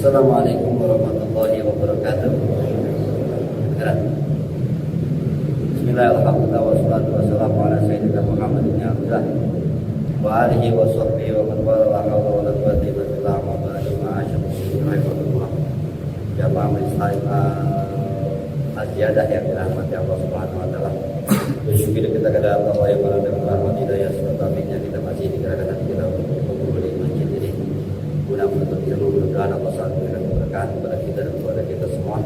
Assalamualaikum warahmatullahi wabarakatuh. Bismillahirrahmanirrahim. Wassalatu wassalamu ala sayyidina Muhammadin abdillah wa alihi wa sahbihi wa man wala la hawla wa la quwwata illa billah wa ba'du ma'asyarul muslimin rahimahullah. Jamaah muslim aziyadah yang dirahmati Allah Subhanahu wa taala. Bersyukur kita kepada Allah yang Maha dan Rahmat Hidayah serta taufiknya kita masih digerakkan hati kita untuk berkumpul di masjid ini guna menuntut ilmu. Mudah-mudahan Allah selalu memberikan keberkahan kepada kita dan kepada kita semua.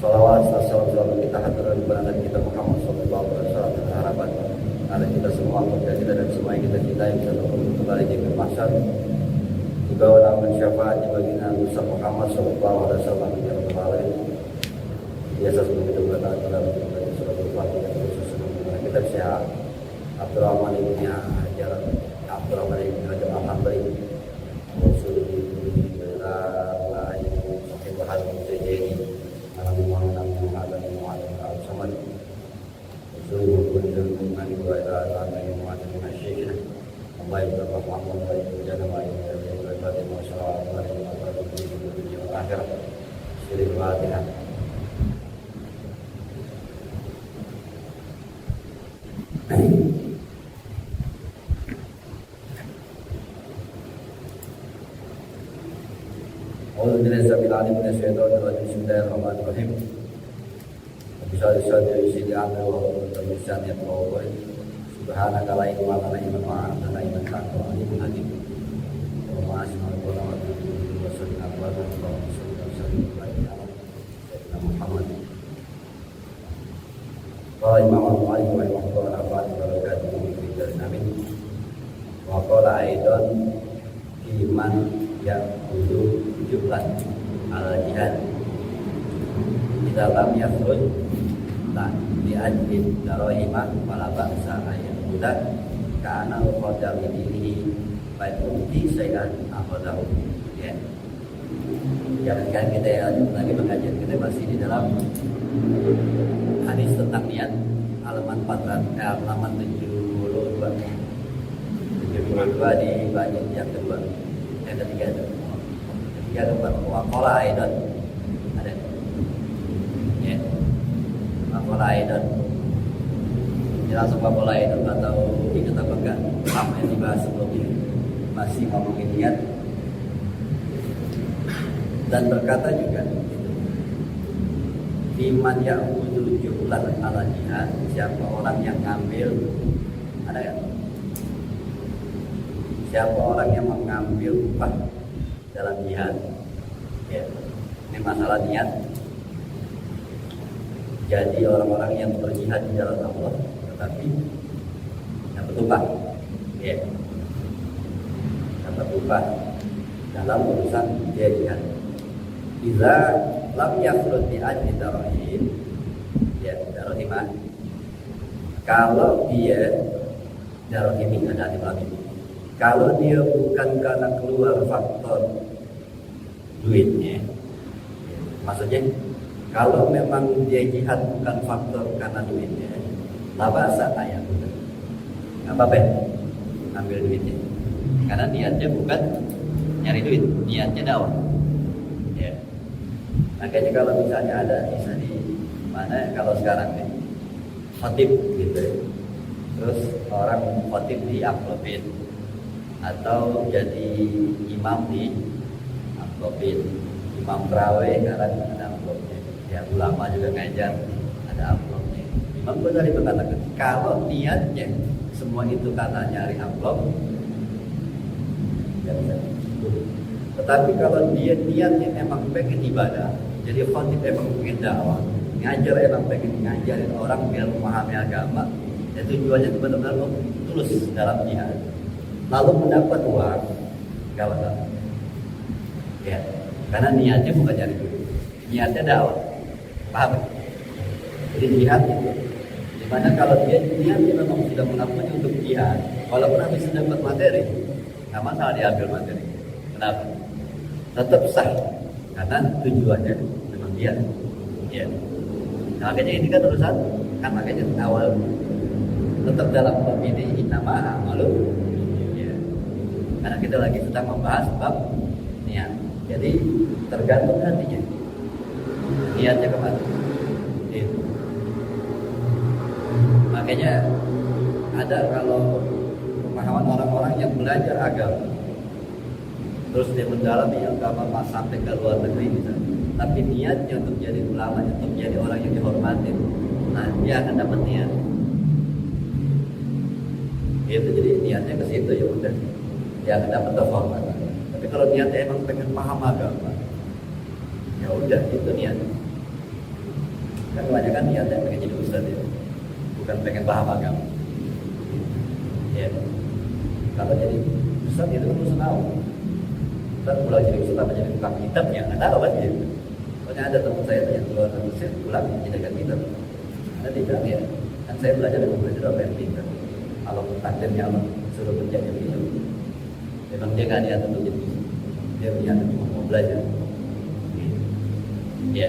Salawat salam kita haturkan kepada Nabi kita Muhammad sallallahu alaihi wasallam dan harapan ada kita semua, kepada kita dan semua yang kita cintai bisa berkumpul kembali di mahsyar. Juga namun syafaat bagi Nabi Muhammad sallallahu alaihi wasallam yang berhalal. Biasa sebelum kita berkata dalam surah Al-Fatihah kita siap Abdurrahman ibn Hajar Abdurrahman ibn Hajar Al-Hambali Rasul ibn Allah yang sahih bahal menjadi Nabi Muhammad al-Samad Rasul ibn Mani wa ila Nabi Muhammad al-Syekh Allah ibn Muhammad wa ila Nabi Muhammad al-Akhirah Syirik Fatihah. Bismillahirrahmanirrahim. Subhanaka la ilma lana illa ma 'allamtana innaka antal alimul hakim. Wa Muhammad. Qala Imam Al-Bukhari rahimahullah amin. Wa qala aidan iman yang kudu jumlah al-jihad kita lam yakhruj tak diajin darahimah wala ba'sa ayat budak karena qadar ini baik bukti saya akhadahu ya. Jangan kita ya lagi mengajar, kita masih di dalam hadis tentang niat halaman 72 di bagian yang kedua yang ketiga itu ketiga keempat waqala aidan ada ya waqala aidan jelas waqala aidan atau dikatakan apa yang dibahas sebelumnya masih ngomongin niat dan berkata juga iman yang wujud jumlah ala jihad siapa orang yang ngambil ada ya siapa orang yang mengambil upah dalam jihad ya. Ini masalah niat. Jadi orang-orang yang berjihad di jalan Allah tetapi dapat upah ya. Dapat upah dalam urusan dia jihad. Iza lam yakhlut bi ajli darahim ya darahimah. Kalau dia darahim ada di belakang. Kalau dia bukan karena keluar faktor duitnya, maksudnya kalau memang dia jihad bukan faktor karena duitnya, labasa ayat bukan, nggak apa-apa, ambil duitnya, karena niatnya bukan nyari duit, niatnya dakwah. Ya. Makanya kalau misalnya ada bisa di mana kalau sekarang nih, khotib gitu, terus orang khotib di amplopin. Atau jadi imam di amplopin, imam terawih kadang ada amplopnya, ya ulama juga ngajar ada amplopnya. Imam Ghazali mengatakan kalau niatnya semua itu karena nyari amplop, ya bisa. Tetapi kalau dia niatnya emang pengen ibadah, jadi khotib emang pengen dakwah, ngajar emang pengen ngajarin orang biar memahami agama, dan tujuannya benar-benar tulus dalam jihad. Lalu mendapat uang, gak apa-apa. Ya, karena niatnya bukan cari duit, niatnya dakwah, paham? Jadi jihad itu, dimana kalau dia niatnya memang sudah melakukannya untuk jihad, walaupun habis dapat materi, nggak masalah diambil materi. Kenapa? Tetap sah, karena tujuannya memang dia. Ya, nah, makanya ini kan urusan, kan makanya awal tetap dalam bab ini nama malu. Karena kita lagi sedang membahas bab niat. Jadi tergantung hatinya, niatnya kemana. Gitu. Makanya ada kalau pemahaman orang-orang yang belajar agama, terus dia mendalami agama sampai ke luar negeri misalnya, tapi niatnya untuk jadi ulama, untuk jadi orang yang dihormati, nah dia akan dapat niat. Itu jadi niatnya ke situ, ya udah, dia akan dapat kehormatan. Tapi kalau niatnya emang pengen paham agama, ya udah itu niatnya. Kan kebanyakan niatnya pengen jadi ustadz ya, bukan pengen paham agama. Ya, kalau jadi ustadz itu harus tahu. Ustadz mulai jadi ustadz apa jadi tukang kitab ya nggak tahu kan ya. Soalnya ada teman saya yang keluar dari Mesir pulang menjadikan kitab. Karena dia bilang ya, kan saya belajar apa yang kitab. Kalau takdirnya Allah suruh menjadi itu, memang dia nggak niat untuk jadi, dia niat cuma mau belajar. Ya,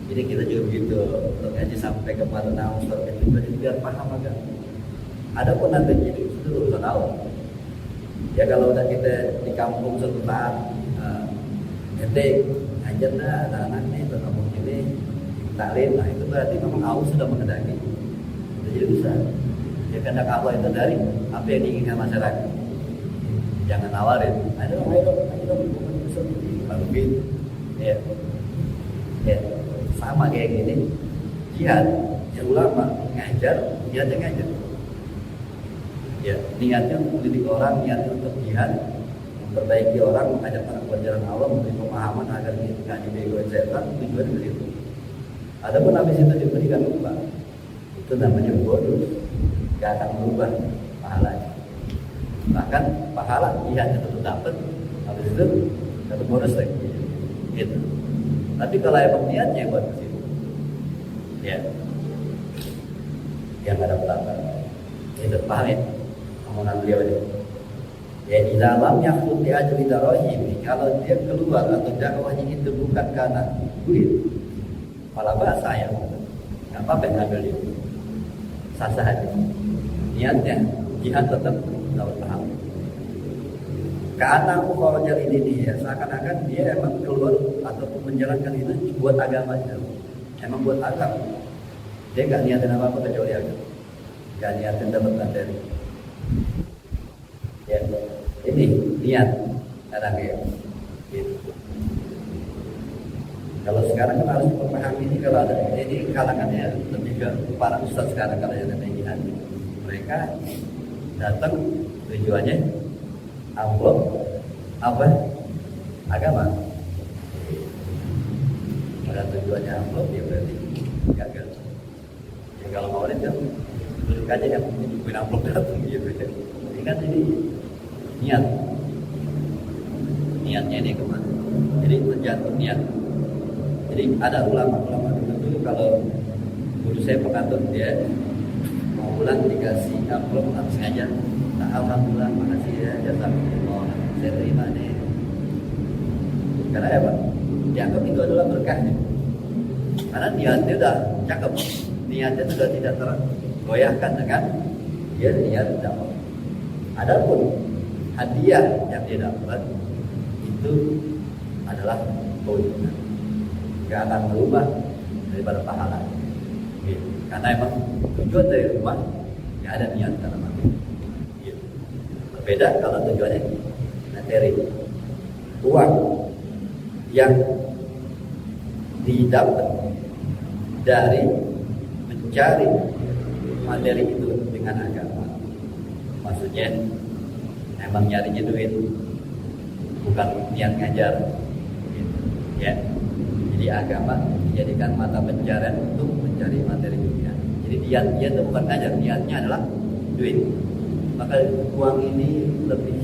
jadi kita juga begitu, untuk ngaji sampai kepada naus, jadi biar paham agama. Adapun nanti jadi itu urusan Allah. Ya kalau udah kita di kampung suatu saat, ente ngajar dah anak-anak nih, ke kampung ini taklim, nah itu berarti memang Allah sudah mengendaki. Itu jadi besar. Ya kehendak Allah itu dari apa yang diinginkan masyarakat. Jangan nawarin, ayo dong, baru gitu. Ya, sama kayak gini. Jihad, ya ulama ngajar, niatnya ngajar. Ya, niatnya untuk mendidik orang, niatnya untuk jihad, memperbaiki orang, mengajak orang ke jalan Allah, memberi pemahaman agar tidak dibegoin setan, tujuan ke situ. Adapun habis itu diberikan upah, itu namanya bonus, gak akan berubah pahalanya. Bahkan pahala jihadnya tetap dapat, habis itu dapat bonus lagi. Gitu. Tapi kalau emang niatnya buat ke situ, ya, yang nggak dapat apa, itu paham ya? Omongan beliau ini. Ya di dalam yang putih ajli darohim, kalau dia keluar atau dakwahnya itu bukan karena duit, malah bahasa ya, nggak apa-apa ngambil dia, sah-sah aja. Niatnya jihad tetap dapat paham. Karena mukhorajal ini dia, seakan-akan dia emang keluar ataupun menjalankan itu buat agamanya, emang buat agama. Dia nggak niatin apa-apa kecuali agama, nggak niatin dapat materi. Ya, ini niat kadang ya. Gitu. Kalau sekarang kan harus memahami ini, kalau ada ini kalangannya lebih ke para ustadz sekarang kalau yang ada jihad. Mereka datang tujuannya amplop apa agama. Pada tujuannya amplop ya berarti gagal. Ya kalau mau kan duduk aja yang bukan amplop datang gitu. Ini kan ini niatnya ini kemana? Jadi tergantung niat. Jadi ada ulama-ulama dulu kalau guru saya pengatur dia mau pulang dikasih amplop langsung aja. Nah, alhamdulillah, makasih ya jasa Allah, saya terima nih. Karena apa? Dianggap itu adalah berkahnya. Karena niatnya udah cakep, niatnya sudah tidak tergoyahkan dengan dia niat dapat. Adapun hadiah yang dia dapat itu adalah keuntungan, gak akan berubah daripada pahala. Gitu. Karena emang tujuan dari rumah gak ada niat karena mati. Gitu. Berbeda kalau tujuannya materi, uang yang didapat dari mencari materi itu dengan agama. Maksudnya emang nyarinya duit, bukan niat ngajar, gitu. Ya. Jadi agama dijadikan mata pencarian untuk mencari materi dunia. Jadi niatnya itu bukan ngajar, niatnya adalah duit. Maka uang ini lebih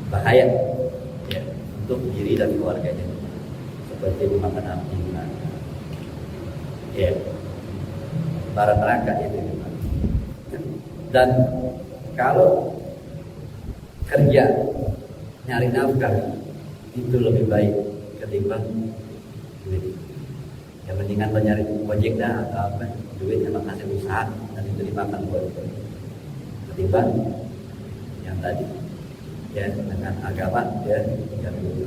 bahaya ya, untuk diri dan keluarganya, seperti memakan api neraka. Ya, bara neraka itu. Dan kalau kerja nyari nafkah itu lebih baik ketimbang duit. Yang mendingan lo nyari ojek dah atau apa, duit emang hasil usaha dan itu dimakan buat ketimbang yang tadi ya dengan agama ya yang itu.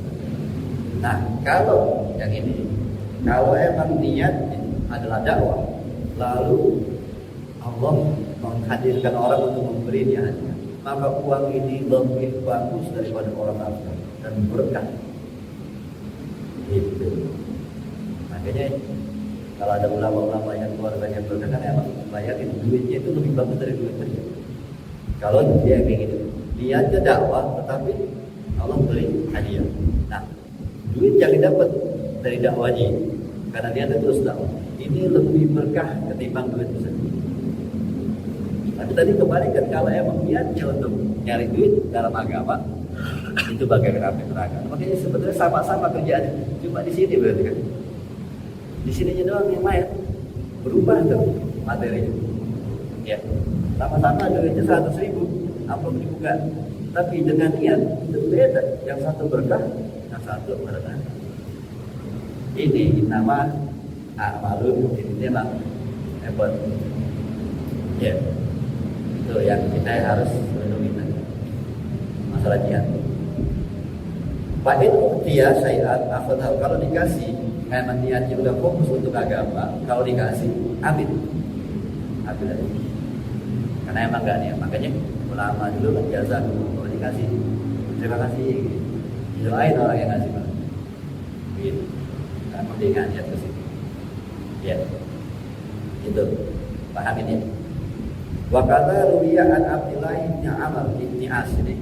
Nah kalau yang ini, kalau emang niat adalah dakwah, lalu Allah menghadirkan orang untuk memberi niatnya, maka uang ini lebih bagus daripada orang lain dan berkah. Gitu. Makanya kalau ada ulama-ulama yang keluarganya berkah, kan emang bayangin duitnya itu lebih bagus dari duit kerja. Kalau dia kayak gitu, niatnya dakwah, tetapi Allah beri hadiah. Nah, duit yang didapat dari dakwahnya, karena dia terus dakwah, ini lebih berkah ketimbang duit itu sendiri. Tapi tadi kebalikan, kalau emang niatnya untuk nyari duit dalam agama, itu bagai api neraka. Makanya sebetulnya sama-sama kerjaan, cuma di sini berarti kan. Di sininya doang yang lain berubah tuh materinya. Ya, sama-sama duitnya 100.000, amplop dibuka, tapi dengan niat itu beda. Yang satu berkah, yang satu berkah. Ini nama amalun, ini memang hebat. Ya, itu yang kita harus lindungi masalah niat. Fa'in dia syai'at akhadahu, kalau dikasih memang niatnya udah fokus untuk agama, kalau dikasih amin. Amin aja. Karena emang enggak niat, makanya ulama dulu kan jasa kalau dikasih terima kasih, doain orang yang ngasih Pak. Gitu. Karena dia enggak niat ke situ. Ya. Itu. Paham ini? Wa qala ruwiya an Abdullah bin Amr bin As, ini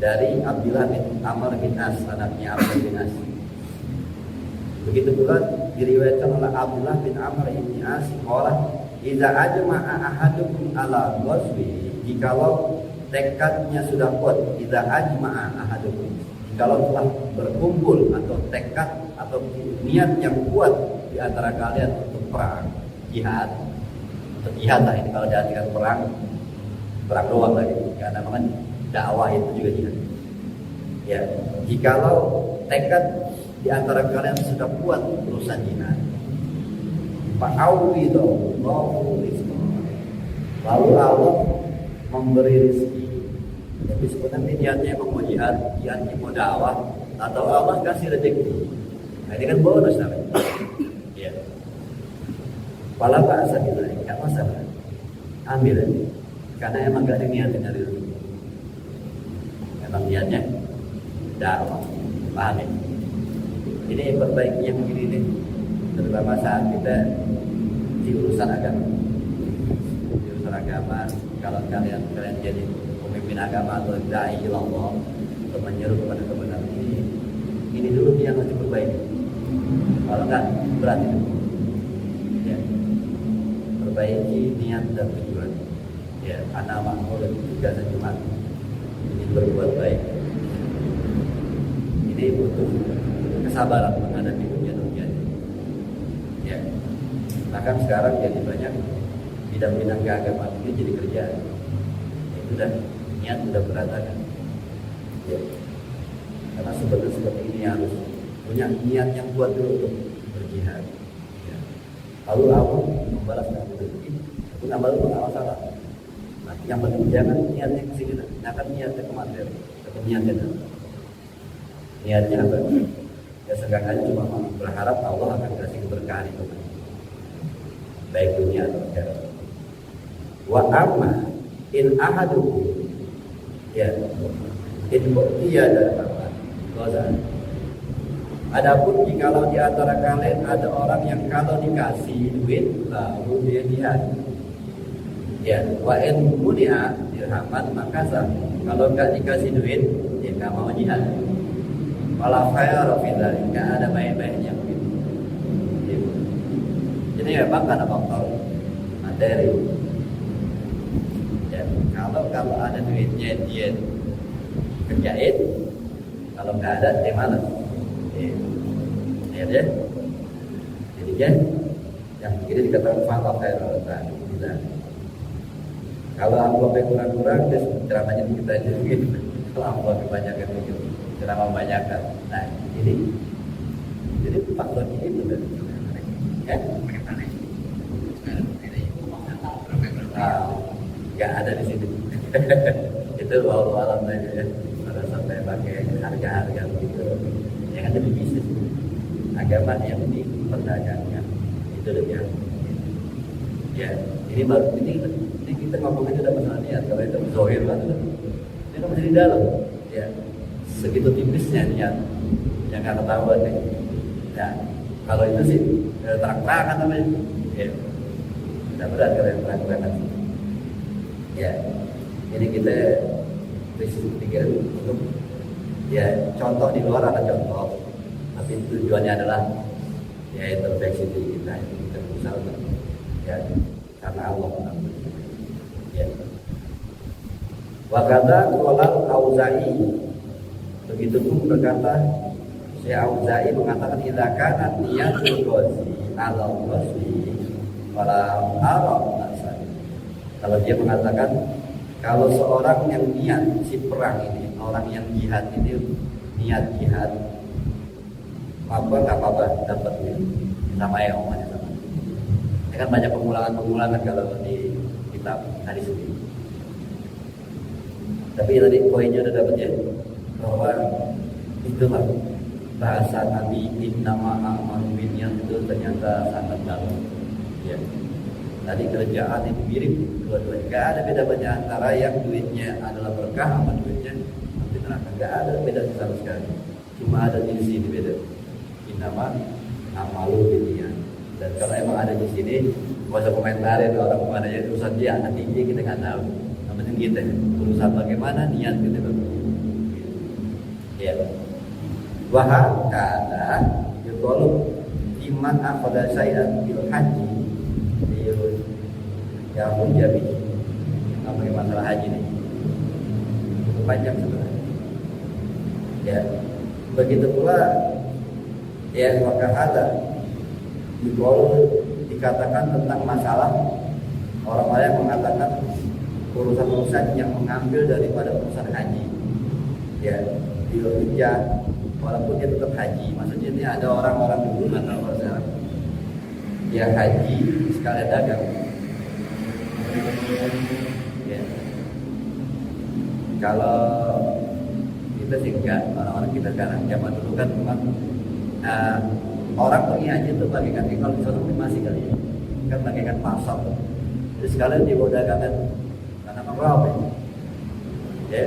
dari Abdullah bin Amr bin As, anaknya Amr bin As. Begitu pula diriwayatkan oleh Abdullah bin Amr bin As, qala idza ajma'a ahadukum ala ghazwi, jikalau tekadnya sudah kuat, idza ajma'a ahadukum, jikalau telah berkumpul atau tekad atau niat yang kuat di antara kalian untuk perang jihad. Untuk jihad lah ini, kalau diartikan perang doang lagi, karena memang dakwah itu juga jihad. Ya, jikalau tekad di antara kalian sudah kuat urusan jihad, fa'awi Allahu rizqah, lalu Allah memberi rezeki. Tapi sebenarnya niatnya emang mau jihad, niatnya mau dakwah, atau Allah kasih rezeki. Nah ini kan bonus namanya. Ya. Pala bahasa kita, nggak masalah, ambil aja. Karena emang gak ada niatnya dari rezeki. Emang niatnya dakwah, paham ya? Ini perbaiki yang begini nih, terutama saat kita di urusan agama. Di urusan agama, kalau kalian jadi pemimpin agama atau dai Allah untuk menyeru kepada kebenaran ini dulu yang harus diperbaiki. Kalau enggak berat itu. Ya. Perbaiki niat dan tujuan. Ya, anak makmur juga Jumat ini berbuat baik. Ini butuh kesabaran menghadapi ujian-ujian. Ya. Bahkan sekarang jadi banyak bidang-bidang keagamaan ini jadi kerjaan. Itu udah niat udah berantakan. Ya. Karena sebenarnya seperti ini harus punya niat yang kuat dulu untuk berjihad. Ya. Lalu Allah membalas dengan rezeki. Itu nambah itu nggak masalah. Nah, yang penting jangan niatnya ke sini, jangan niatnya ke materi, tapi niatnya dalam. Niatnya apa? Ya seenggaknya cuma berharap Allah akan kasih keberkahan itu, baik dunia atau akhirat. Wa amma in ahadukum, ya in bu'tiya dan apa? Goza. Adapun jikalau di antara kalian ada orang yang kalau dikasih duit lalu dia jihad, ya wa in munia dirhaman makasa, kalau nggak dikasih duit dia nggak mau jihad. Wala khaira fi dzalik, nggak ada baik-baiknya begitu. Jadi memang karena faktor materi. Ya, kalau ada duitnya dia kerjain, kalau nggak ada dia malas. Ya, jadi yang begini dikatakan faktor khaira dzalik. Kalau amplopnya kurang-kurang, dia ceramahnya kita aja gitu. Kalau amplop kebanyakan begitu, ceramah kebanyakan. Nah, jadi faktor ini benar. Ya, nggak ada di sini. Jadi itu walau alam aja ya, kalau sampai pakai harga-harga begitu, ya kan lebih bisnis. Agama yang di perdagangnya itu lebih ya. Ini baru ini kita ngomong aja udah masalah niat. Kalau itu zohir kan itu kan masih di dalam ya, segitu tipisnya niat yang nggak ketahuan nih ya. Kalau itu sih terang-terangan namanya ya, tidak berat kalau yang terang-terangan ya. Ini kita pikir untuk ya, contoh di luar ada contoh, tapi tujuannya adalah ya introspeksi diri kita berusaha untuk ya karena Allah ya. Wakata qolal Auza'i, begitu pun berkata Syekh Auza'i mengatakan idza kana niyatul ghazi ala ghazi wala arab asal. Kalau dia mengatakan kalau seorang yang niat si perang ini, orang yang jihad ini niat jihad apa dapatnya sama ya omanya sama. Ya kan banyak pengulangan kalau di kitab hadis ini. Tapi tadi poinnya udah dapat ya, bahwa itulah bahasa Nabi innama a'malu binniyat itu ternyata sangat dalam. Ya. Tadi kerjaan itu mirip dua-duanya, gak ada beda banyak antara yang duitnya adalah berkah sama duitnya nanti neraka, gak ada beda sama sekali. Cuma ada di sini beda. Innama a'malu binniyat. Dan karena emang ada di sini, gak usah komentarin orang mana ya urusan dia anak tinggi kita nggak tahu. Yang penting kita urusan bagaimana niat kita ya. Wahakala yuqalu iman akhadha syai'an bil haji ya pun jadi apa masalah haji ini cukup panjang sebenarnya ya. Begitu pula ya wakahada yuqalu dikatakan tentang masalah orang-orang yang mengatakan urusan-urusan yang mengambil daripada urusan haji ya, di Indonesia walaupun dia tetap haji. Maksudnya ini ada orang-orang dulu atau orang sekarang dia haji sekalian dagang ya. Kalau kita sih enggak, orang-orang kita sekarang zaman dulu kan memang orang pergi haji itu bagaikan kalau di sana masih kali ya, kan bagaikan pasar. Jadi sekalian dia bawa dagangan karena mau ya,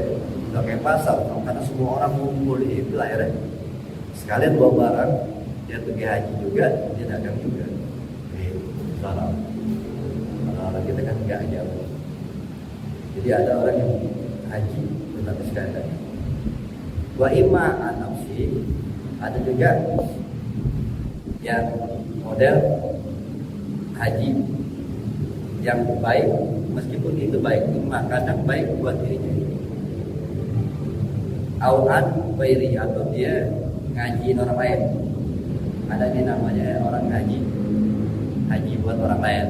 udah kayak pasar, karena semua orang ngumpul di itu akhirnya sekalian bawa barang, dia pergi haji juga, dia dagang juga. Salah. Orang kita kan enggak jauh. Jadi ada orang yang haji tetapi sekalian dagang. Wa imma an-nafsi, ada juga yang model haji yang baik, meskipun itu baik, cuma kadang baik buat dirinya. Au'an bairi, atau dia ngajiin orang lain. Ada ini namanya orang haji buat orang lain.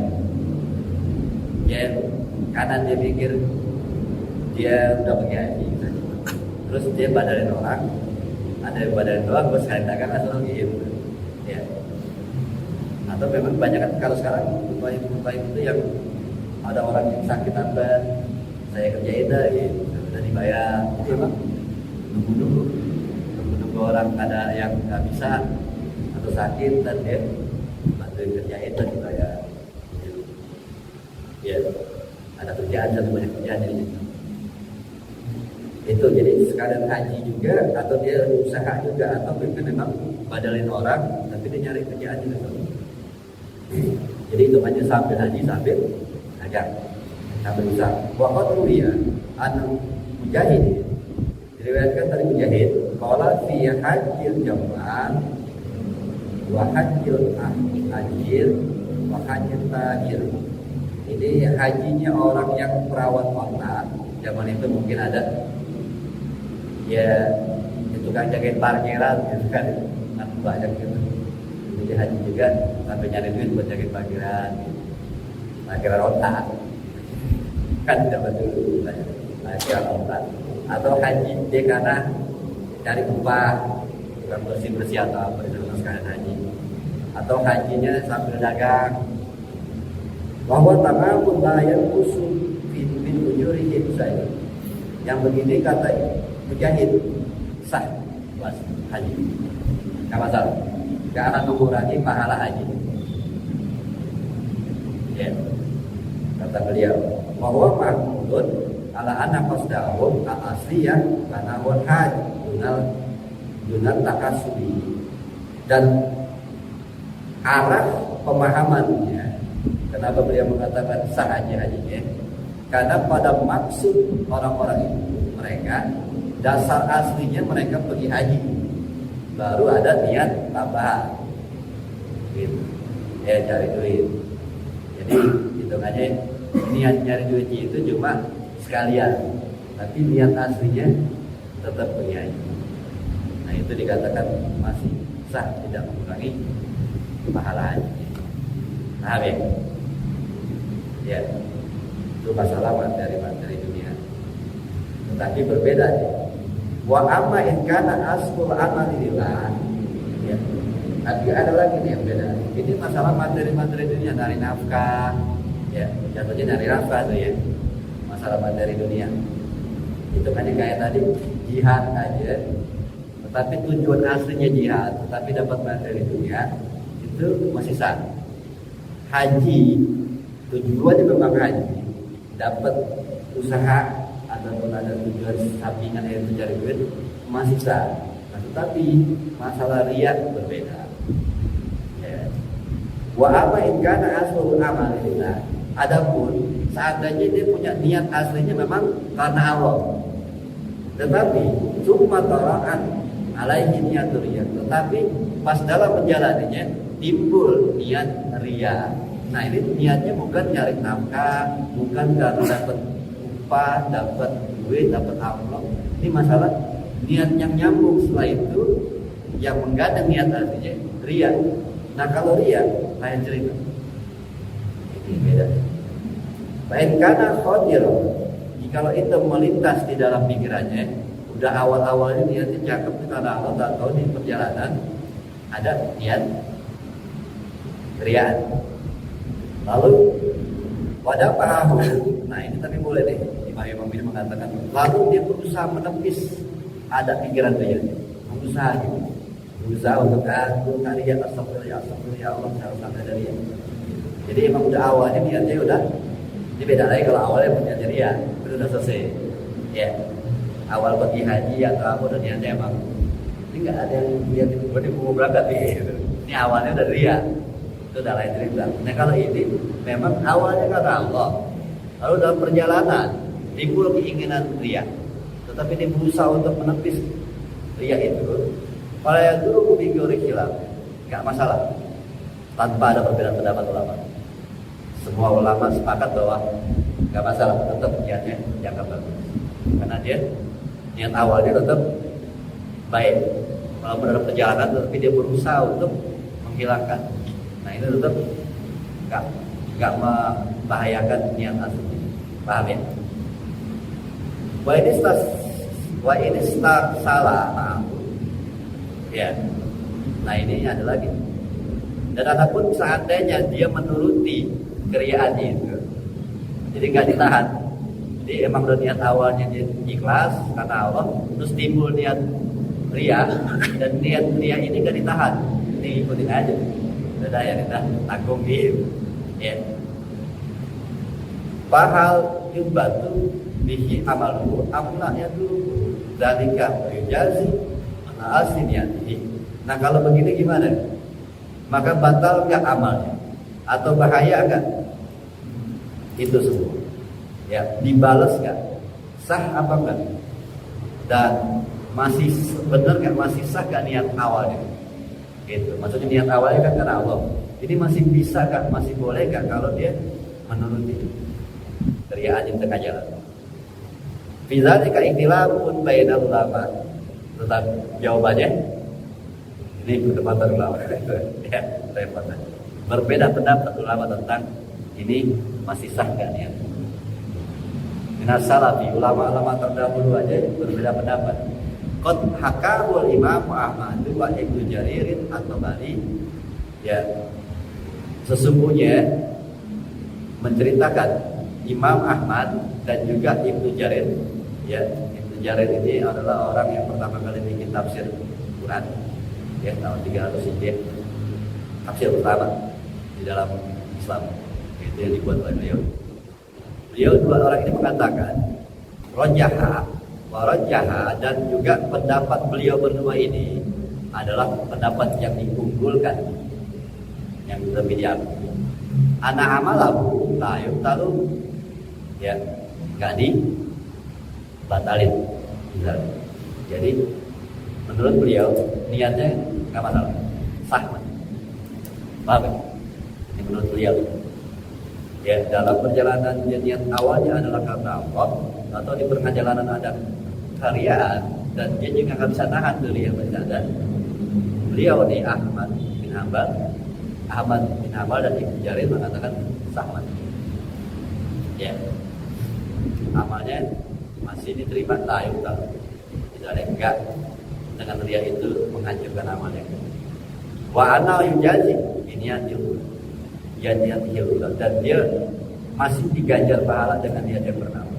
Ya, kanan dia pikir dia udah pergi haji, terus dia badalin orang, ada yang badalin doang, gue sekali dagang asal gitu. Ya. Atau memang banyak kan kalau sekarang baik itu yang ada orang yang sakit apa, saya kerjain dah gitu, udah dibayar. Jadi emang nunggu orang ada yang nggak bisa atau sakit dan dia bantuin kerjain dan dibayar. Ya, ada kerjaan satu banyak kerjaan jadi itu jadi sekalian haji juga atau dia usaha juga atau mungkin memang badalin orang tapi dia nyari kerjaan juga. Jadi itu hanya sambil haji sambil dagang sambil usaha. Waqat ruya an Mujahid, diriwayatkan dari Mujahid qala fi hajjil jam'an wa hajjil ajir wa hajjil tahir. Ini hajinya orang yang perawat onta. Zaman itu mungkin ada ya tukang jagain parkiran gitu kan banyak gitu. Jadi haji juga sampai nyari duit buat jagain parkiran onta kan dapat dulu parkiran onta. Atau haji dia karena cari upah bukan bersih atau apa itu sekalian haji. Atau hajinya sambil dagang. Bahwa tamamun la yanqusu bin ujurihim saya. Yang begini kata Mujahid sah puas haji, nggak masalah, nggak akan mengurangi pahala haji. Ya, kata beliau, bahwa mahmudun ala anak qasdahum al-asliyah karena wal haji dunal takasubi, dan arah pemahamannya kenapa beliau mengatakan sah hajinya, karena pada maksud orang-orang itu mereka dasar aslinya mereka pergi haji, baru ada niat tambahan gitu. Ya cari duit. Jadi hitungannya niat nyari duit itu cuma sekalian, tapi niat aslinya tetap pergi haji. Nah itu dikatakan masih sah, tidak mengurangi pahala haji. Paham ya? Ya, itu masalah materi dunia. Tetapi berbeda ya. Wa amma in kana aslul amali lillah. Ya. Tapi ada lagi nih yang beda. Ini masalah materi dunia, dari nafkah. Ya, contohnya dari nafkah tuh ya. Masalah materi dunia. Itu kan kayak tadi jihad aja. Tetapi tujuan aslinya jihad, tetapi dapat materi dunia, itu masih sah. Haji tujuannya memang haji, dapat usaha ataupun ada tujuan sampingan yang mencari duit, masih sah. Nah, tetapi masalah riya berbeda. Ya. Wa amma in kana aslul amalillah. Adapun seandainya dia punya niat aslinya memang karena Allah, tetapi summa tara'an alaihi niatur riya, tetapi pas dalam menjalaninya timbul niat riya. Nah ini niatnya bukan nyari nafkah, bukan karena dapat upah, dapat duit, dapat amplop. Ini masalah niat yang nyambung setelah itu yang menggadang niat artinya riya. Nah kalau riya lain cerita. Ini beda. Baik karena khotir, jikalau itu melintas di dalam pikirannya, udah awal-awalnya niatnya cakep karena Allah, tak tahu di perjalanan ada niat riya. Lalu pada pahamu, nah ini tapi boleh deh, Imam ini mengatakan, lalu dia berusaha menepis ada pikiran dia, berusaha gitu, berusaha untuk aku karya astagfirullah ya Allah harus sampai dari dia. Jadi emang udah awalnya niatnya udah, ini beda lagi kalau awalnya niatnya dia, itu udah selesai, ya. Awal pergi haji atau apa udah niatnya emang, ini nggak ada yang lihat itu, berarti mau berangkat gitu. Ini awalnya udah dia. Itu udah lain cerita. Nah kalau ini memang awalnya karena Allah, lalu dalam perjalanan timbul keinginan riya, tetapi dia berusaha untuk menepis riya itu. Kalau yang dulu kubikuri khilaf, nggak masalah, tanpa ada perbedaan pendapat ulama. Semua ulama sepakat bahwa nggak masalah, tetap niatnya jangka bagus, karena dia niat awalnya tetap baik. Kalau dalam perjalanan, tetapi dia berusaha untuk menghilangkan. Nah itu tetap nggak membahayakan niat asli. Paham ya? Wa ini salah, maaf. Ya. Nah ini ada lagi. Dan adapun seandainya dia menuruti keriyaannya itu, jadi nggak ditahan. Jadi emang udah niat awalnya dia ikhlas karena Allah, terus timbul niat riya, dan niat riya ini nggak ditahan. Ini ikutin aja. Sudah ya kita tanggung gitu. Ya. Pahal yubatu bihi amalu amna'nya dulu zalika yujazi ala asiniyati. Nah kalau begini gimana? Maka batal enggak amalnya atau bahaya enggak? Itu semua. Ya, dibalas enggak? Sah apa enggak? Dan masih benar enggak, masih sah enggak niat awalnya? Gitu. Maksudnya niat awalnya kan karena Allah. Ini masih bisa enggak? Masih boleh enggak kalau dia menuruti keriaan di tengah jalan? Fidzalika ikhtilafun bainal ulama. Tetap jawabannya ini perdebatan ulama. Ya, repot. Berbeda pendapat ulama tentang ini masih sah enggak niat. Minas salafi, ulama-ulama terdahulu aja berbeda pendapat. Qad hakahul Imam Ahmad wa Ibnu Jaririn at-Tabari, ya, sesungguhnya menceritakan Imam Ahmad dan juga Ibnu Jarir Ya, Ibnu Jarir ini adalah orang yang pertama kali bikin tafsir Quran, ya, tahun 300 Hijriah. Tafsir pertama di dalam Islam, itu yang dibuat oleh beliau. Beliau dua orang ini mengatakan rojaha, warajaha, dan juga pendapat beliau berdua ini adalah pendapat yang diunggulkan, yang lebih diakui. Anak amalahu la yubtalu, ya, nggak dibatalin. Jadi menurut beliau niatnya nggak masalah, sah. Paham ya? Ini menurut beliau. Ya, dalam perjalanan niat awalnya adalah karena Allah, atau di perjalanan ada karyaan dan dia juga nggak bisa nahan dari yang bercanda. Beliau nih Ahmad bin Hanbal dan Ibnu Jarir mengatakan sahman. Ya, amalnya masih diterima, tahu tak? Tidak ada enggak dengan dia itu menghancurkan amalnya. Wa ana yujazi biniyatil, ya niyatil, dan dia masih diganjar pahala dengan niat yang pertama.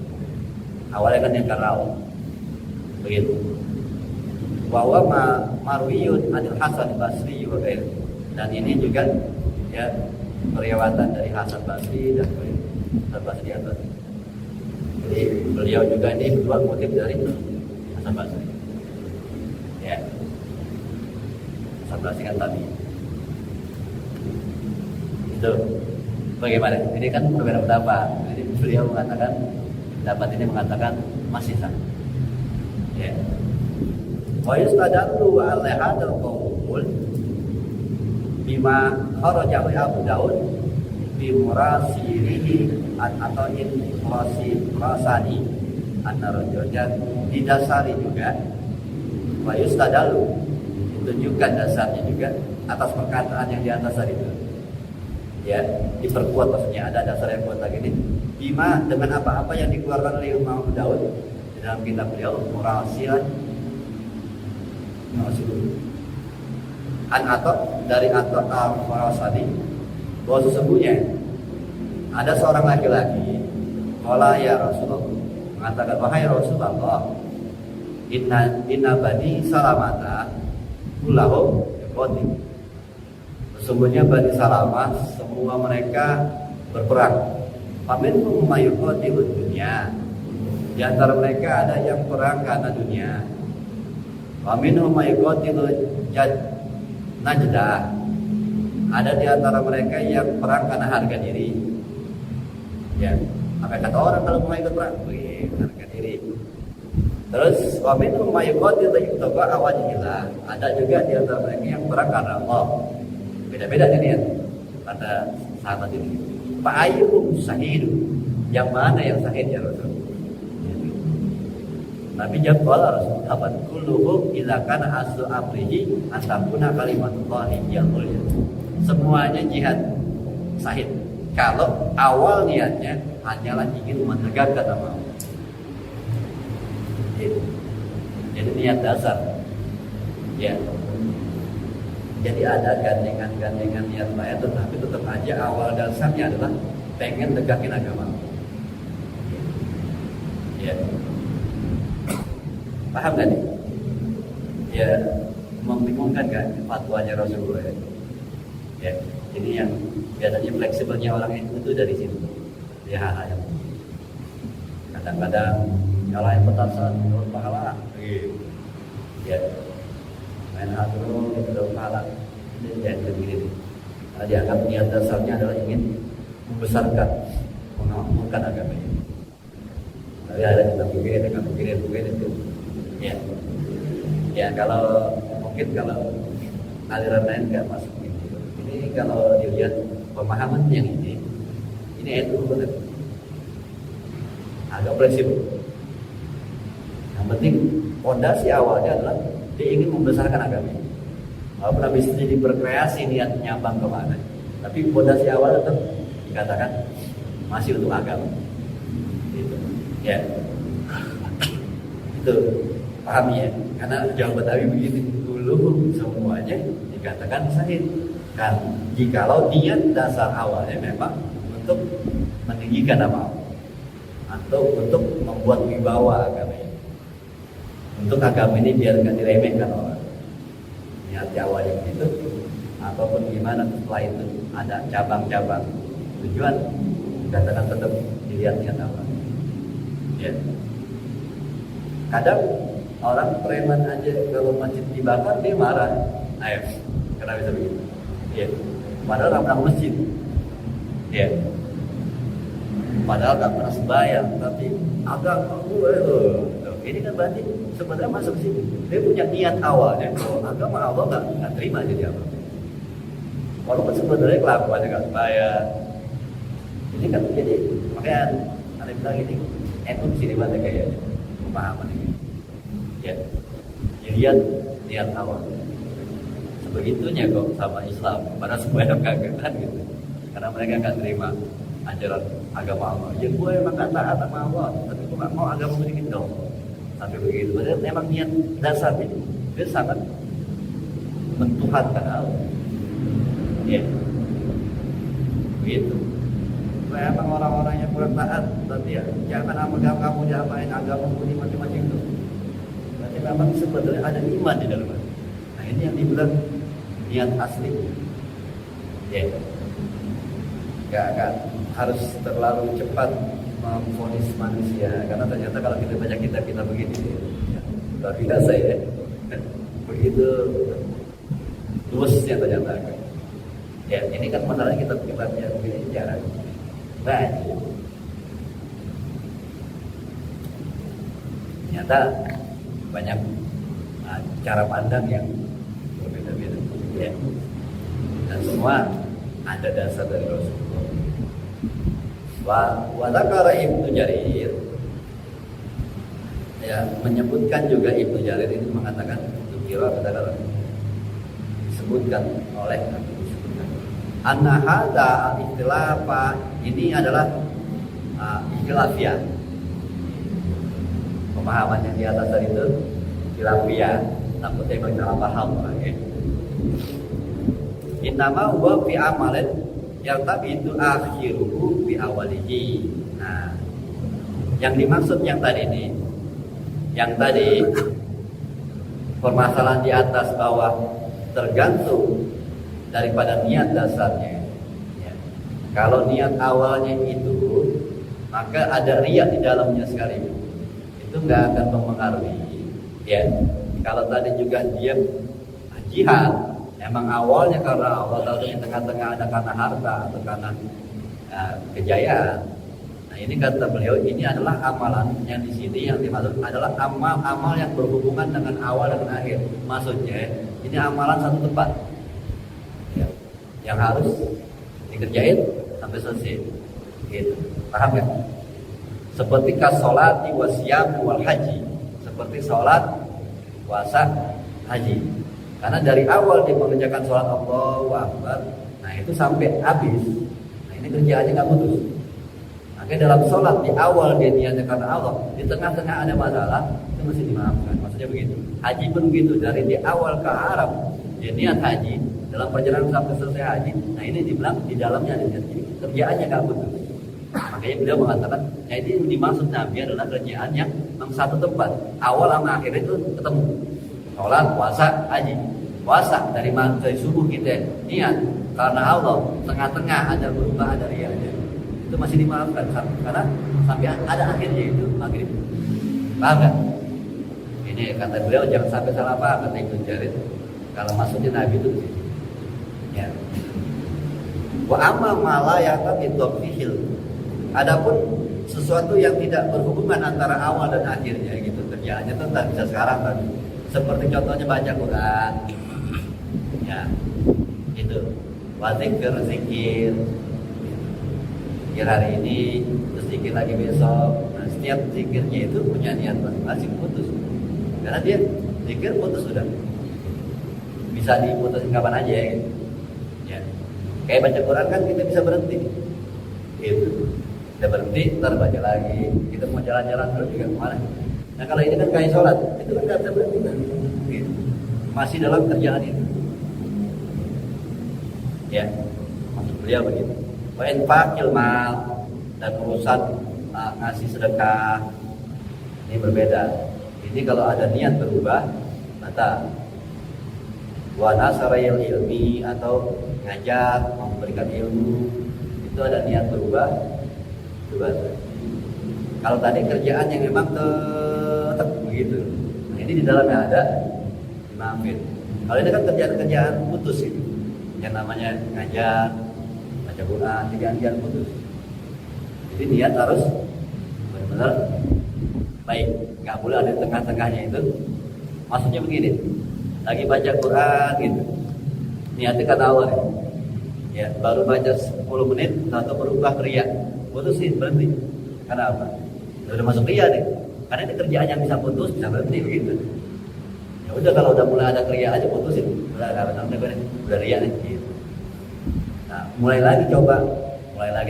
Awalnya kan yang karau, begitu. Bahwa marwiyun anil Hasan Basri wa ghair, dan ini juga ya periwayatan dari Hasan Basri dan Hasan Basri atas. Jadi beliau juga ini berdua kutip dari Hasan Basri. Ya, Hasan Basri kan tadi. Itu bagaimana? Ini kan berbeda pendapat. Jadi beliau mengatakan pendapat ini mengatakan masih sah. Ya. Wa yustadallu ala hadzal qaul bima kharaja Abu Daud bi murasilihi atau in murasani anna rajulan didasari juga. Wa yustadallu, tunjukkan dasarnya juga atas perkataan yang di atas tadi itu. Ya, diperkuat, maksudnya ada dasar yang kuat lagi nih. Bima, dengan apa-apa yang dikeluarkan oleh Imam Abu Daud di dalam kitab beliau murasilan atau dari atau al-Farasadi, bahwa sesungguhnya ada seorang laki-laki qala ya Rasulullah, mengatakan wahai Rasulullah, inna bani salamata kullahu yaqati, sesungguhnya Bani Salamah semua mereka berperang. Faminhum mayuqatilu dunya, di antara mereka ada yang perang karena dunia. Faminhum mayuqatilu najdah, ada di antara mereka yang perang karena harga diri. Ya, apa kata orang kalau mau ikut perang? Harga diri. Terus waminhum mayuqatilu yubtaga awajillah, ada juga di antara mereka yang perang karena Allah. Beda-beda nih ya pada sahabat ini. Pak Ayyub sahid, yang mana yang sahid ya Rasul? Nabi jawab Rasul, kulluhum idza kana aslu amrihi antakuna kalimatullahi yang mulia. Semuanya jihad sahid kalau awal niatnya hanyalah ingin menegakkan nama Allah. Jadi niat dasar. Ya. Jadi ada gandengan niat baik, tetapi tetap aja awal dasarnya adalah pengen tegakin agama. Ya, paham kan? Ya, membingungkan kan fatwanya Rasulullah. Ya, ini yang biasanya fleksibelnya orang itu dari situ. Ya, hal-hal yang kadang-kadang kalau yang petasan menurut pahala, ya. Main hadro itu dalam pahala dan begini. Dianggap niat dasarnya adalah ingin membesarkan, mengamalkan agama ini. Tapi ada kita pikirin itu. Ya, ya kalau mungkin kalau aliran lain nggak masuk ini. Ini kalau dilihat pemahaman yang ini itu benar. Agak fleksibel. Yang penting fondasi awalnya adalah dia ingin membesarkan agama. Walaupun habis itu jadi berkreasi niat nyambang kemana, tapi fondasi awal tetap dikatakan masih untuk agama. Gitu. Ya, itu paham ya? Karena jawaban Betawi begini, dulu semuanya dikatakan sahih. Kan, jikalau niat dasar awalnya memang untuk meninggikan nama Allah atau untuk membuat wibawa agama ini. untuk agama ini biar nggak diremehkan orang. Niat awalnya begitu, apapun gimana setelah itu ada cabang-cabang tujuan, katakan tetap dilihat niat awal. Ya. Kadang orang preman aja kalau masjid dibakar dia marah. Ayo, kenapa bisa begitu? Ya. Padahal orang masjid. Ya. Padahal nggak pernah sembahyang, tapi agama gue ini kan berarti sebenarnya masuk sini. Dia punya niat awalnya kalau agama Allah nggak terima jadi apa. Walaupun sebenarnya kelakuannya nggak sembahyang. Ini kan jadi makanya ada bilang ini NU sini banget kayak pemahaman ini. Ya, dilihat niat awal. Sebegitunya kok sama Islam, padahal semuanya kagak kan gitu. Karena mereka nggak terima ajaran agama Allah. Ya gue emang nggak taat sama Allah, tapi gue nggak mau agama begini dong. Sampai begitu, padahal memang niat dasarnya dia sangat mentuhankan Allah. Ya, begitu. Memang orang-orang yang kurang taat, tapi ya jangan agama kamu diapain agama ini macam-macam itu. Berarti memang sebenarnya ada iman di dalamnya. Nah ini yang dibilang niat asli. Ya, gak harus terlalu cepat memvonis manusia, karena ternyata kalau kita baca kita begini, ya, luar biasa ya. Begitu luasnya ternyata. Ya ini kan masalah kita begini jarang. Nah, ternyata banyak cara pandang yang berbeda-beda, ya. Dan semua ada dasar dari Rasulullah. Wa dzakara Ibnu Jarir, ya, menyebutkan juga Ibnu Jarir ini mengatakan kira kata disebutkan oleh anna hadza al-ikhtilafa, ini adalah ikhtilafiyah. Pemahaman yang di atas tadi itu ikhtilafiyah, takutnya memang salah paham ya. Innama huwa fi amalin yartabitu akhiruhu bi awalihi. Nah, yang dimaksud yang tadi ini, yang tadi permasalahan di atas bawah tergantung daripada niat dasarnya. Ya. Kalau niat awalnya itu, maka ada riya di dalamnya sekali. Itu nggak akan mempengaruhi. Ya. Kalau tadi juga dia jihad, emang awalnya karena Allah, tahu di tengah-tengah ada karena harta atau karena kejayaan. Nah ini kata beliau, ini adalah amalan yang di sini yang dimaksud adalah amal yang berhubungan dengan awal dan akhir. Maksudnya ini amalan satu tempat. Ya, yang harus dikerjain sampai selesai, gitu. Paham ya? Seperti kasolati wasyam wal haji, seperti sholat, puasa, haji. Karena dari awal dia mengerjakan sholat Allahu Akbar, nah itu sampai habis. Nah ini kerjaannya nggak putus. Makanya dalam sholat di awal dia niatnya karena Allah, di tengah-tengah ada masalah, itu mesti dimaafkan. Maksudnya begitu. Haji pun begitu, dari di awal ke Arab dia niat haji, dalam perjalanan sampai selesai haji, nah ini dibilang di dalamnya ada niat, jadi kerjaannya nggak putus. Makanya beliau mengatakan, ya ini dimaksud Nabi adalah kerjaan yang satu tempat, awal sama akhir itu ketemu. Sholat, puasa, haji. Puasa dari subuh kita niat karena Allah, tengah-tengah ada berubah, ada riaknya, itu masih dimaafkan karena sampai ada akhirnya itu maghrib. Paham nggak? Ini kata beliau jangan sampai salah paham, kata Ibnu Jarir. Kalau maksudnya Nabi itu ya. Wa amma mala yaqbidu fihil. Adapun sesuatu yang tidak berhubungan antara awal dan akhirnya gitu, kerjaannya tetap bisa sekarang kan. Seperti contohnya baca Quran. Ya. Itu. Wa zikir. Zikir hari ini, terus zikir lagi besok. Nah, setiap zikirnya itu punya niat masing-masing putus. Karena dia zikir putus sudah. Bisa diputusin kapan aja ya, gitu. Ya. Kayak baca Quran kan kita bisa berhenti, gitu. Kita berhenti, ntar baca lagi. Kita mau jalan-jalan dulu juga kemana. Nah kalau ini kan kayak sholat, itu kan nggak bisa berhenti kan, gitu. Masih dalam kerjaan itu. Ya, maksud beliau begitu. Wa infaqil mal, dan urusan ngasih sedekah ini berbeda. Ini kalau ada niat berubah, maka wa nasarayil ilmi atau ngajar, memberikan ilmu, itu ada niat berubah. Kalau tadi kerjaan yang memang tetap begitu, nah ini di dalamnya ada dimaafin. Kalau ini kan kerjaan putus gitu, yang namanya ngajar, baca Quran, kerjaan putus. Jadi niat harus benar-benar baik, nggak boleh ada tengah-tengahnya itu. Maksudnya begini, lagi baca Quran gitu, niatnya kan awal ya, baru baca 10 menit atau berubah ria, putusin, berhenti. Karena apa? Udah masuk ria deh. Karena ini kerjaan yang bisa putus, bisa berhenti begitu. Ya udah, kalau udah mulai ada ria aja putusin. Udah ria nih gitu. Nah, mulai lagi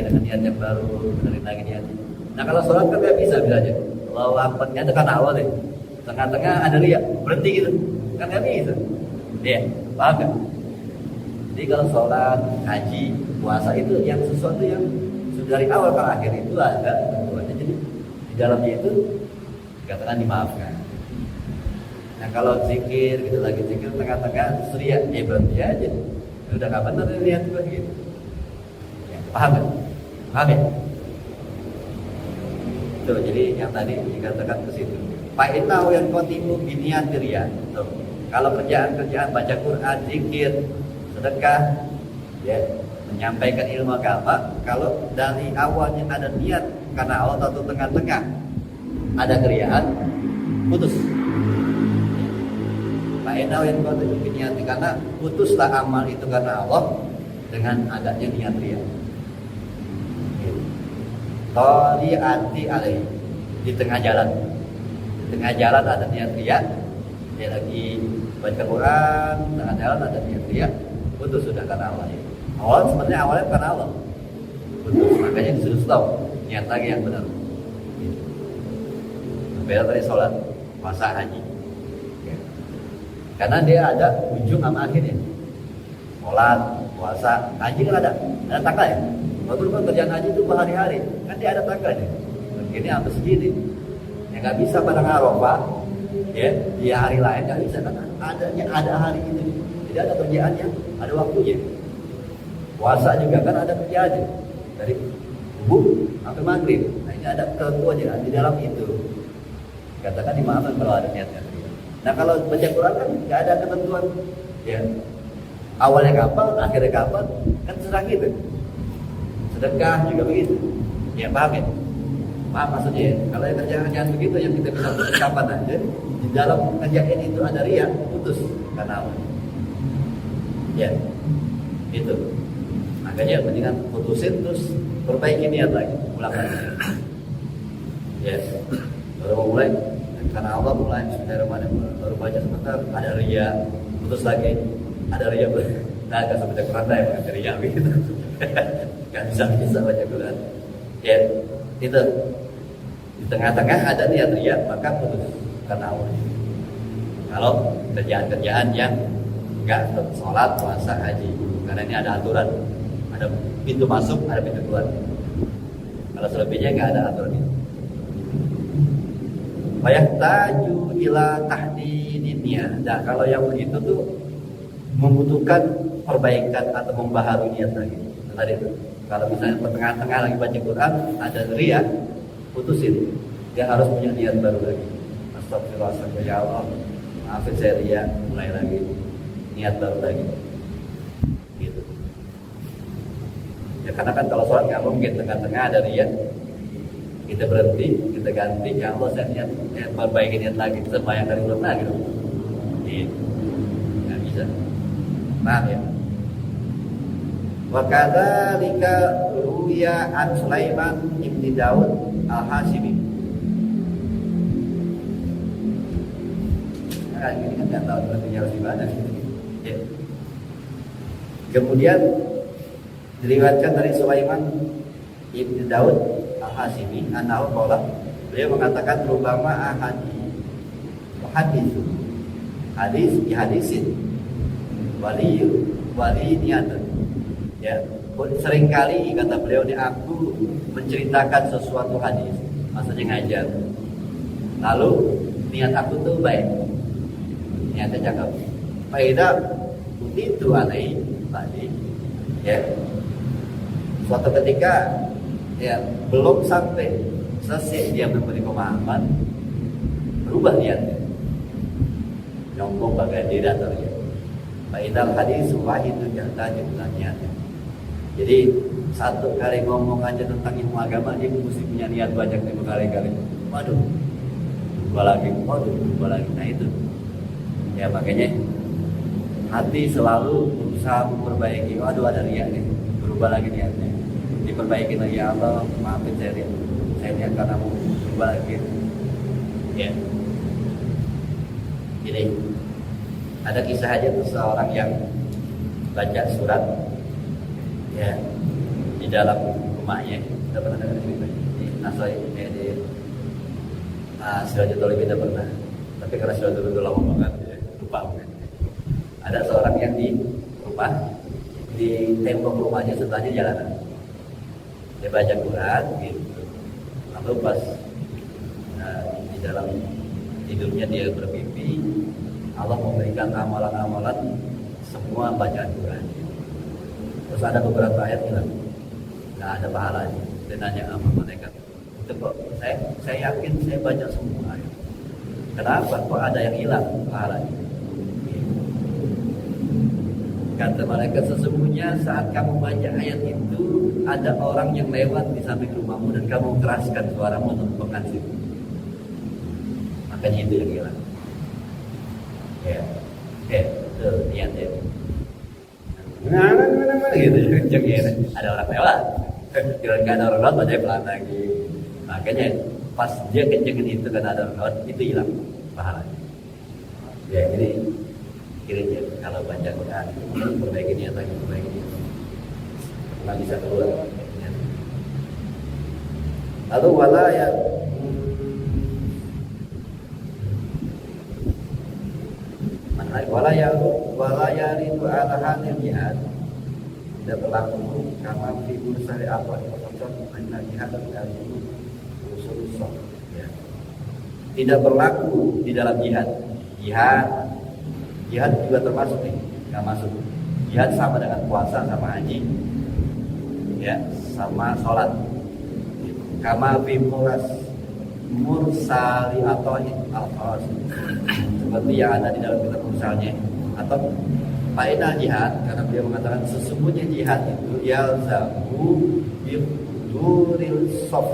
dengan niat yang baru, benerin lagi niatnya. Nah, kalau sholat kan nggak bisa aja. Kalau ampatnya itu kan awal deh. Tengah-tengah ada ria, berhenti gitu. Kan nggak bisa. Ya, paham kan? Jadi kalau sholat, haji, puasa itu yang sesuatu yang sudah dari awal ke akhir itu ada tentuannya. Jadi di dalamnya itu dikatakan dimaafkan. Nah kalau zikir gitu, lagi zikir tengah-tengah ria, berhenti aja. Udah nggak benar niat gue gitu. Ya, paham kan? Paham ya? Tuh, jadi yang tadi dikatakan ke situ. Fa'innahu yang qatimu biniat ria. Tuh. Kalau kerjaan baca Quran, zikir, sedekah, ya, menyampaikan ilmu agama, kalau dari awalnya ada niat karena Allah atau tengah-tengah ada keriaan, putus. Fa'innahu yang qatimu biniat, karena putuslah amal itu karena Allah dengan adanya niat ria. Toli anti alaih, di tengah jalan ada niat ria, dia lagi baca Quran, tengah jalan ada niat ria, putus sudah karena awalnya. Sebenarnya awalnya karena Allah, putus, makanya disuruh stop, niat lagi yang benar. Beda dari sholat, puasa, haji, ya. Karena dia ada ujung sama akhirnya. Sholat, puasa, haji kan ada tanggal ya. Waktu kan kerjaan haji itu berhari-hari, kan dia ada tanggalnya. Begini sampai segini. Ya nggak bisa pada Arafah, ya di hari lain nggak bisa, kan ada hari itu. Jadi ada kerjaannya, ada waktunya. Puasa juga kan ada kerjaannya, dari subuh sampai maghrib. Nah ini ada ketentuannya di dalam itu. Katakan dimaafkan kalau ada niatnya. Nah kalau baca Quran kan nggak ada ketentuan, ya awalnya kapan, akhirnya kapan, kan serang gitu. Sedekah juga begitu, ya paham ya? Paham maksudnya ya? Kalau yang kerjaan begitu yang kita bisa putus kapan aja, di dalam kerjaan itu ada ria, putus karena apa? Ya, itu. Makanya mendingan putusin terus perbaiki niat lagi, ulang lagi. Ya, baru mulai karena Allah mulai Bismillahirrahmanirrahim, baru baca sebentar ada ria, putus lagi, ada ria, nah agak sampai keranda ya, ada ria gitu. Gak bisa baca Quran. Ya, itu di tengah-tengah ada niat ria, maka putus karena Allah. Kalau kerjaan-kerjaan yang enggak sholat, puasa, haji, karena ini ada aturan, ada pintu masuk, ada pintu keluar. Kalau selebihnya enggak ada aturan itu. Fayahtaju ila tahdidinnya. Nah, kalau yang begitu tuh membutuhkan perbaikan atau membaharui niat lagi. Tadi itu. Kalau misalnya tengah-tengah lagi baca Quran ada ria, putusin. Dia harus punya niat baru lagi. Astagfirullah, ya Allah, maafin saya ria, mulai lagi, niat baru lagi. Gitu. Ya karena kan kalau sholat nggak mungkin tengah-tengah ada ria, kita berhenti, kita ganti, ya Allah saya niat perbaiki niat lagi, kita bayang dari ulang lagi dong. Gitu. Nggak bisa. Paham ya? Wa kadzalika ruya an Sulaiman ibn Daud al-Hashimi. Nah, ini kan enggak tahu berarti harus di mana. Ya. Kemudian diriwayatkan dari Sulaiman ibn Daud al-Hashimi, anahu qala, beliau mengatakan rubama hadis dihadisin wali niatan. Ya, seringkali kata beliau ini aku menceritakan sesuatu hadis, maksudnya ngajar. Lalu niat aku tuh baik, niatnya cakep. Faida itu alai tadi, ya. Suatu ketika ya belum sampai selesai dia memberi pemahaman, berubah niatnya, nyombong bagai diratornya. Faidal hadis itu jangan juga niatnya. Jadi satu kali ngomong aja tentang ilmu agama dia mesti punya niat banyak nih berkali-kali. Waduh, berubah lagi. Nah itu, ya makanya hati selalu berusaha memperbaiki. Waduh ada riak nih, berubah lagi niatnya. Diperbaiki lagi, ya Allah maafin saya niat karena mau berubah lagi. Ya, jadi ada kisah aja tuh seorang yang baca surat, ya, di dalam rumahnya. Kita pernah dengar cerita di Nasai, di Sirajatul Talibin tidak pernah. Tapi karena Sirajatul itu lama banget, ya, lupa mungkin. Ada seorang yang di rumah, di tembok rumahnya sebelahnya jalanan. Dia baca Quran, gitu. Lalu pas di dalam tidurnya dia bermimpi, Allah memberikan amalan-amalan semua bacaan Quran. Terus ada beberapa ayat hilang, nggak ada pahalanya. Dia nanya sama malaikat, itu kok saya yakin saya baca semua ayat. Kenapa kok ada yang hilang pahalanya? Kata malaikat, sesungguhnya saat kamu baca ayat itu ada orang yang lewat di samping rumahmu dan kamu keraskan suaramu untuk mengasih. Makanya itu yang hilang. Ya, itu niatnya. Mana gitu, kenceng ada orang lewat. Kira-kira ada orang lewat, baca pelan lagi. Makanya pas dia kencengin itu karena ada orang lewat, itu hilang pahalanya. Ya, jadi kira-kira kalau baca Quran, perbaiki niat lagi, perbaiki niat. Nggak bisa keluar. Lalu walaya itu alahan yang jihad tidak berlaku karena figur sari apa yang jihad dan usul. Tidak berlaku di dalam jihad juga termasuk nih, nggak masuk. Jihad sama dengan puasa, sama haji, ya, sama sholat. Kama fi mursali atau al-fawaz, seperti yang ada di dalam kitab mursalnya. Atau faedah jihad, karena beliau mengatakan sesungguhnya jihad itu yalzamu bihuduril shaf,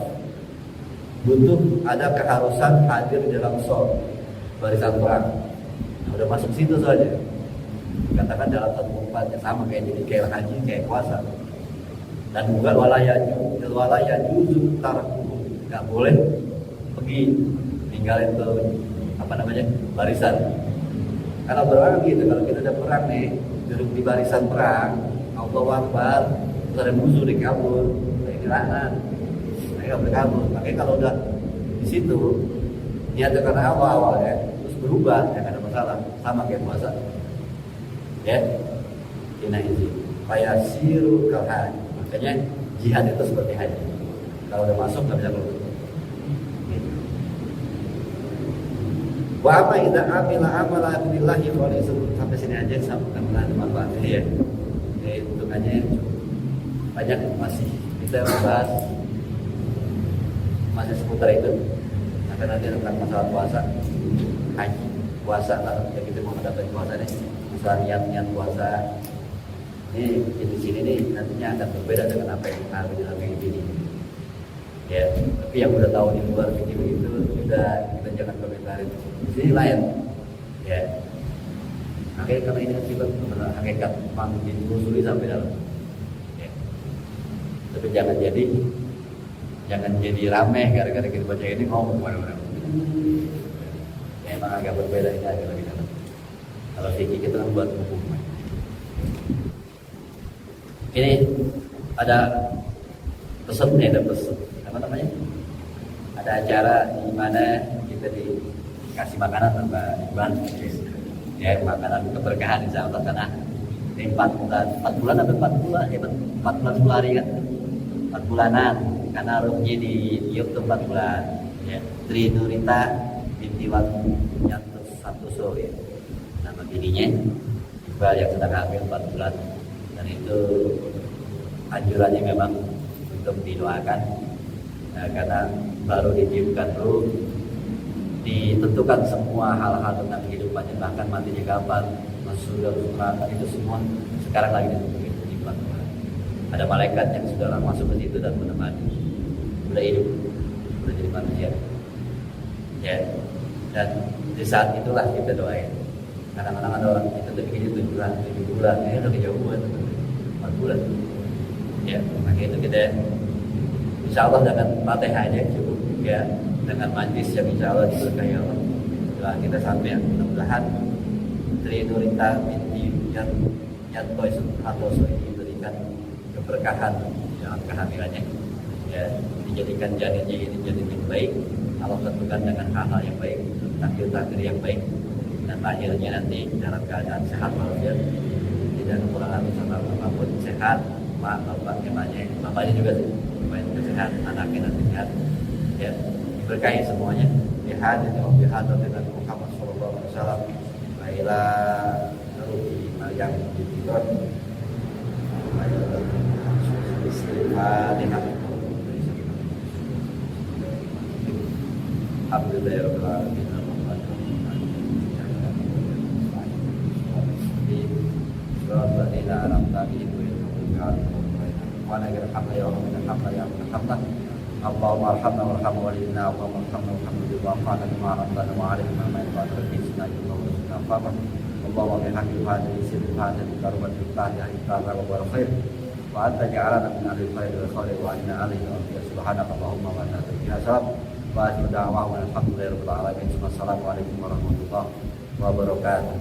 butuh ada keharusan hadir di dalam shaf, barisan perang. Nah, udah masuk situ saja. Katakan dalam satu tempatnya sama kayak haji, kayak puasa. Dan juga walaya juzuk tarku, nggak boleh pergi ninggalin tuh barisan. Kalau perang gitu, kalau kita udah perang nih, duduk di barisan perang, Allahu Akbar, terus ada musuh di kabur, ini lahan, mereka berkabur. Makanya kalau udah di situ, niatnya karena awal ya, terus berubah, ya nggak ada masalah, sama kayak puasa. Ya, ini fayasiru kalhan. Makanya jihad itu seperti haji. Kalau udah masuk nggak bisa keluar. Wa apa idza amila amala billahi sampai sini aja sampai ada manfaatnya ya. Hitungannya banyak masih kita bahas masih seputar itu. Nanti tentang masalah puasa, haji, puasa kalau kita mau mendapat puasa nih, masalah niat puasa. Ini di sini nih nantinya akan berbeda dengan apa yang kita alami dalam hidup ini. Ya, tapi yang udah tahu di luar begitu itu sudah kita jangan komentarin. Di sini lain, ya. Makanya karena ini kita benar hakikat mampu disusuri sampai dalam. Ya. Tapi jangan jadi rameh gara-gara kita baca ini ngomong kemana-mana. Ya, emang agak berbeda ini agak lebih dalam. Kalau fikih kita kan buat hukum. Ini ada pesannya, ada pesan. Apa namanya? Ada acara di mana kita dikasih makanan sama Iban, ya makanan keberkahan insya Allah karena ini 4 bulan atau 4 bulan ya 4 bulan 10 hari kan 4 bulanan karena ruhnya di YouTube 4 bulan ya Tri Nurita binti Yantus Santoso ya, nama bininya Iqbal yang sedang hamil 4 bulan, dan itu anjurannya memang untuk didoakan karena baru ditiupkan ruh, ditentukan semua hal-hal tentang kehidupannya, bahkan matinya kapan, masuk surga neraka, itu semua sekarang lagi ditentukan di bulan Tuhan. Ada malaikat yang sudah masuk ke situ dan menemani, sudah hidup, sudah jadi manusia ya. Dan di saat itulah kita doain. Kadang-kadang ada orang kita bikin 7 bulan, ini udah kejauhan 4 bulan ya. Maka itu kita insya Allah dengan Fatihah aja cukup ya, dengan majlis yang insya Allah diberkahi Allah. Doa kita sampai mudah-mudahan Tri Nurita binti Yantoy Santoso ini diberikan keberkahan dalam kehamilannya ya, dijadikan janinnya ini janin yang baik, Allah tentukan dengan hal-hal yang baik, takdir yang baik, dan lahirnya nanti dalam keadaan sehat walafiat, tidak kekurangan sama apapun, sehat, bapaknya juga sehat, anaknya nanti sehat ya, diberkahi semuanya. Bihadir dengan Muhammad sallallahu alaihi wasallam wa ila ruhi Maryam binti Imran wa ila Fatihah. Alhamdulillahirabbil alamin. الذين أنعمت عليهم غير المغضوب عليهم ولا الضالين. وأنا غير الحمد يا رب من الحمد يا رب الحمد. اللهم ارحمنا وارحم والدينا، اللهم ارحمنا وارحم بما وفعنا بما ربنا وعلمنا ما ينفعنا وارزقنا جل وعلا فاضل. اللهم بحق هذه السر هذه الكربة الفاتحة الكربة والخير، وأنت جعلنا من أهل الخير والخير وأنا عليه وأنت سبحانك اللهم وأنت بها سلام. وآخر دعواهم الحمد لله رب العالمين. السلام عليكم ورحمة الله وبركاته.